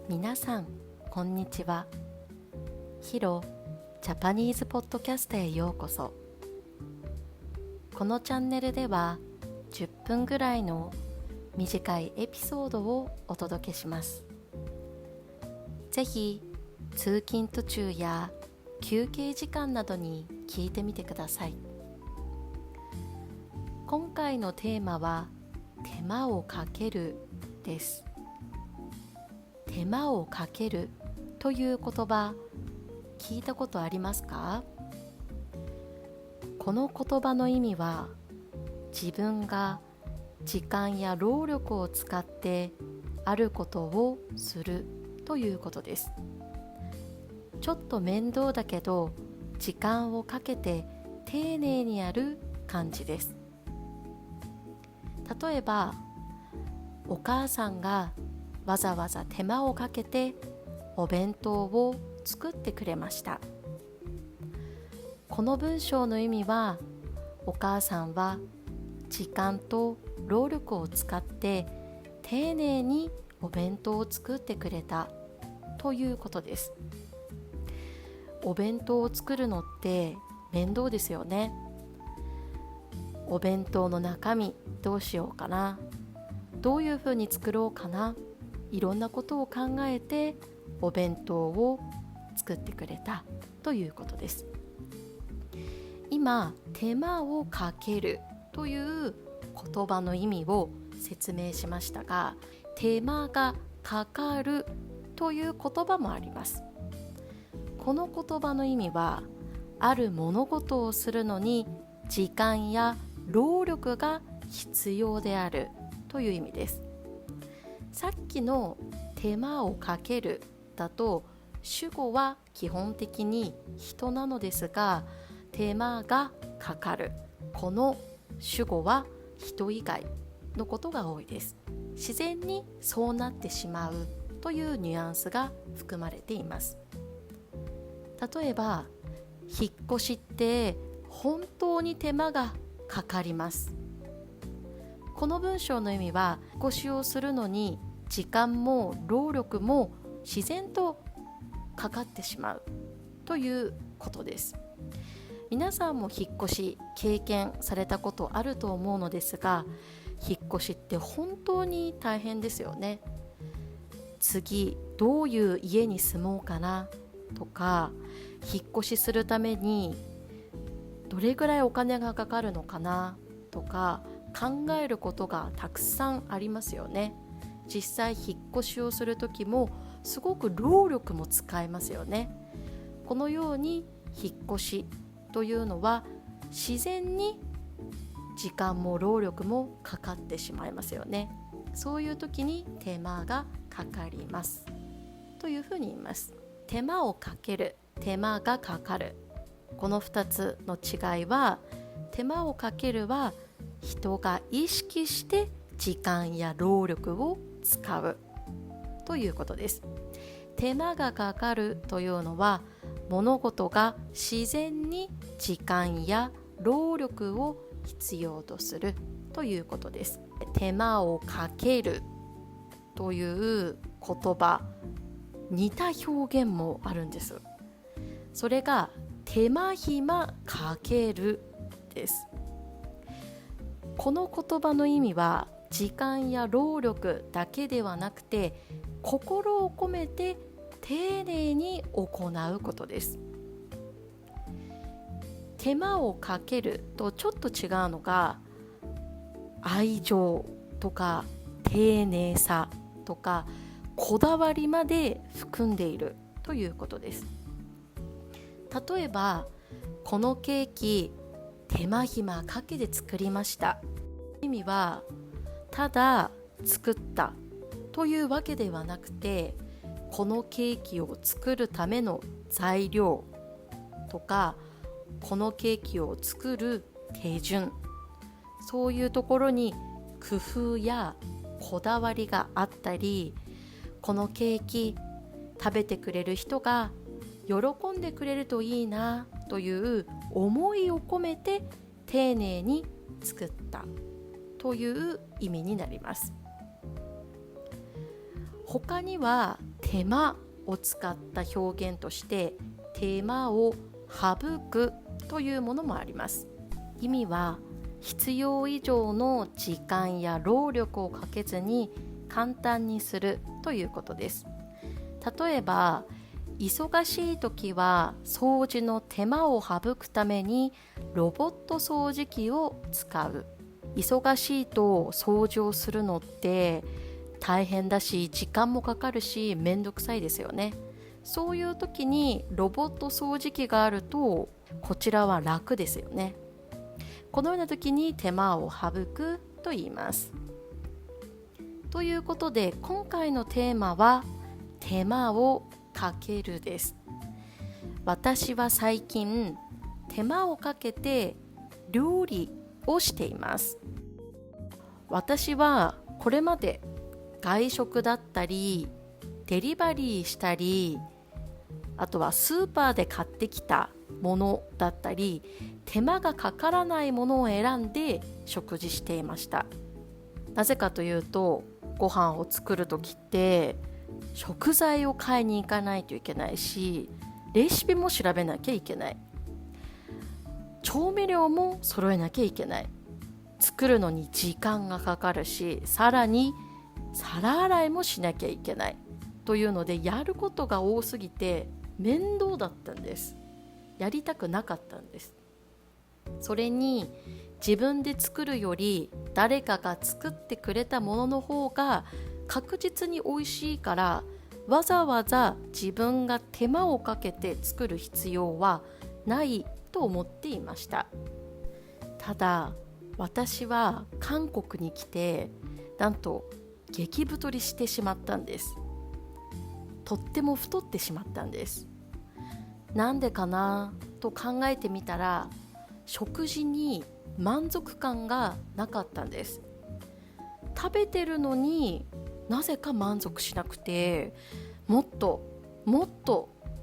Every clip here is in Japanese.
皆さんこんにちは。ヒロジャパニーズポッドキャストへようこそ。このチャンネルでは10分ぐらいの短いエピソードをお届けします。ぜひ通勤途中や休憩時間などに聞いてみてください。今回のテーマは手間をかけるです。手間をかけるという言葉聞いたことありますか？この言葉の意味は、自分が時間や労力を使ってあることをするということです。ちょっと面倒だけど時間をかけて丁寧にやる感じです。例えばお母さんがわざわざ手間をかけてお弁当を作ってくれました。この文章の意味は、お母さんは時間と労力を使って丁寧にお弁当を作ってくれたということです。お弁当を作るのって面倒ですよね。お弁当の中身どうしようかな、どういうふうに作ろうかな、いろんなことを考えてお弁当を作ってくれたということです。今、手間をかけるという言葉の意味を説明しましたが、手間がかかるという言葉もあります。この言葉の意味は、ある物事をするのに時間や労力が必要であるという意味です。さっきの手間をかけるだと主語は基本的に人なのですが、手間がかかる、この主語は人以外のことが多いです。自然にそうなってしまうというニュアンスが含まれています。例えば、引っ越しって本当に手間がかかります。この文章の意味は、引っ越しをするのに時間も労力も自然とかかってしまうということです。皆さんも引っ越し経験されたことあると思うのですが、引っ越しって本当に大変ですよね。次どういう家に住もうかなとか、引っ越しするためにどれぐらいお金がかかるのかなとか考えることがたくさんありますよね。実際引っ越しをする時もすごく労力も使えますよね。このように引っ越しというのは自然に時間も労力もかかってしまいますよね。そういう時に手間がかかりますというふうに言います。手間をかける、手間がかかる、この2つの違いは、手間をかけるは人が意識して時間や労力を使うということです。手間がかかるというのは、物事が自然に時間や労力を必要とするということです。手間をかけるという言葉、似た表現もあるんです。それが手間暇かけるです。この言葉の意味は、時間や労力だけではなくて、心を込めて丁寧に行うことです。手間をかけるとちょっと違うのが、愛情とか丁寧さとかこだわりまで含んでいるということです。例えば、このケーキ手間暇かけて作りました。意味は、ただ作ったというわけではなくて、このケーキを作るための材料とか、このケーキを作る手順、そういうところに工夫やこだわりがあったり、このケーキ食べてくれる人が喜んでくれるといいなという思いを込めて丁寧に作ったという意味になります。他には手間を使った表現として手間を省くというものもあります。意味は必要以上の時間や労力をかけずに簡単にするということです。例えば忙しい時は掃除の手間を省くためにロボット掃除機を使う。忙しいと掃除をするのって大変だし時間もかかるしめんどくさいですよね。そういう時にロボット掃除機があるとこちらは楽ですよね。このような時に手間を省くと言います。ということで今回のテーマは手間をかけるです。私は最近手間をかけて料理をしています。私はこれまで外食だったりデリバリーしたり、あとはスーパーで買ってきたものだったり手間がかからないものを選んで食事していました。なぜかというとご飯を作る時って食材を買いに行かないといけないしレシピも調べなきゃいけない、調味料も揃えなきゃいけない、作るのに時間がかかるしさらに皿洗いもしなきゃいけないというのでやることが多すぎて面倒だったんです。やりたくなかったんです。それに自分で作るより誰かが作ってくれたものの方が確実に美味しいからわざわざ自分が手間をかけて作る必要はないと思っていました。ただ私は韓国に来てなんと激太りしてしまったんです。とっても太ってしまったんです。なんでかなと考えてみたら食事に満足感がなかったんです。食べてるのになぜか満足しなくてもっと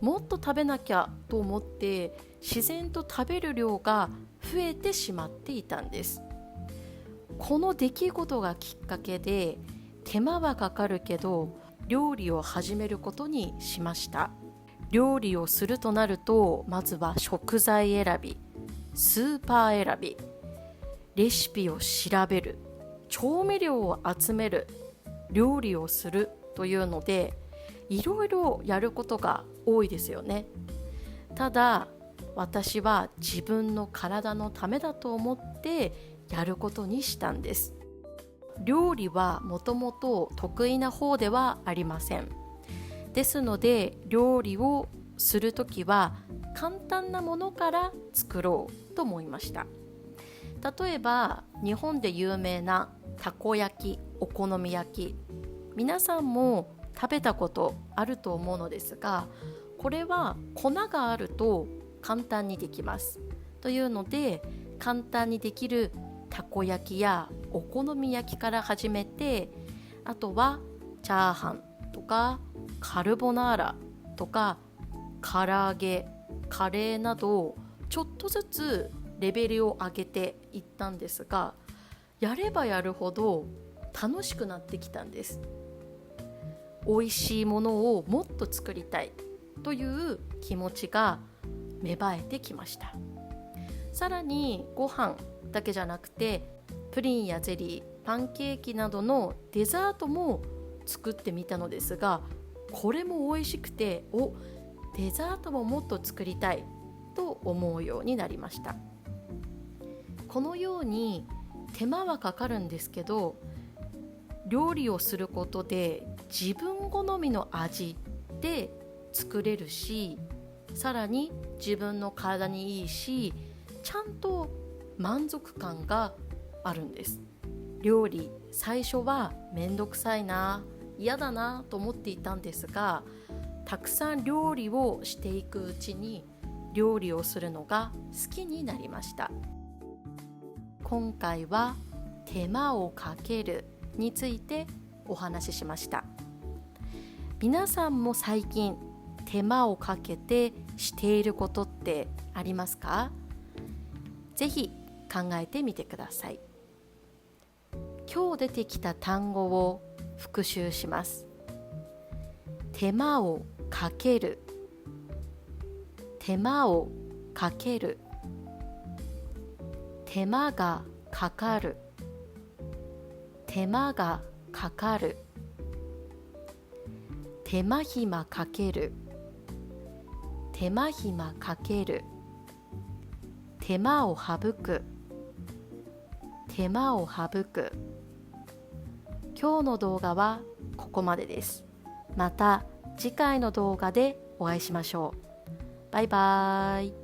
食べなきゃと思って自然と食べる量が増えてしまっていたんです。この出来事がきっかけで手間はかかるけど料理を始めることにしました。料理をするとなるとまずは食材選び、スーパー選び、レシピを調べる、調味料を集める、料理をするというのでいろいろやることが多いですよね。ただ私は自分の体のためだと思ってやることにしたんです。料理はもともと得意な方ではありません。ですので料理をするときは簡単なものから作ろうと思いました。例えば日本で有名なたこ焼き、お好み焼き、皆さんも食べたことあると思うのですが、これは粉があると簡単にできます。というので簡単にできるたこ焼きやお好み焼きから始めて、あとはチャーハンとかカルボナーラとか唐揚げ、カレーなどちょっとずつレベルを上げていったんですが、やればやるほど楽しくなってきたんです。美味しいものをもっと作りたいという気持ちが芽生えてきました。さらにご飯だけじゃなくてプリンやゼリー、パンケーキなどのデザートも作ってみたのですが、これも美味しくてデザートももっと作りたいと思うようになりました。このように手間はかかるんですけど、料理をすることで自分好みの味で作れるし、さらに自分の体にいいし、ちゃんと満足感があるんです。料理、最初はめんどくさいな、嫌だなと思っていたんですが、たくさん料理をしていくうちに料理をするのが好きになりました。今回は手間をかけるについてお話ししました。皆さんも最近手間をかけてしていることってありますか？ぜひ考えてみてください。今日出てきた単語を復習します。手間をかける、手間をかける、手間がかかる、手間がかかる、手間暇かける、手間暇かける、手間を省く、手間を省く。今日の動画はここまでです。また次回の動画でお会いしましょう。バイバーイ。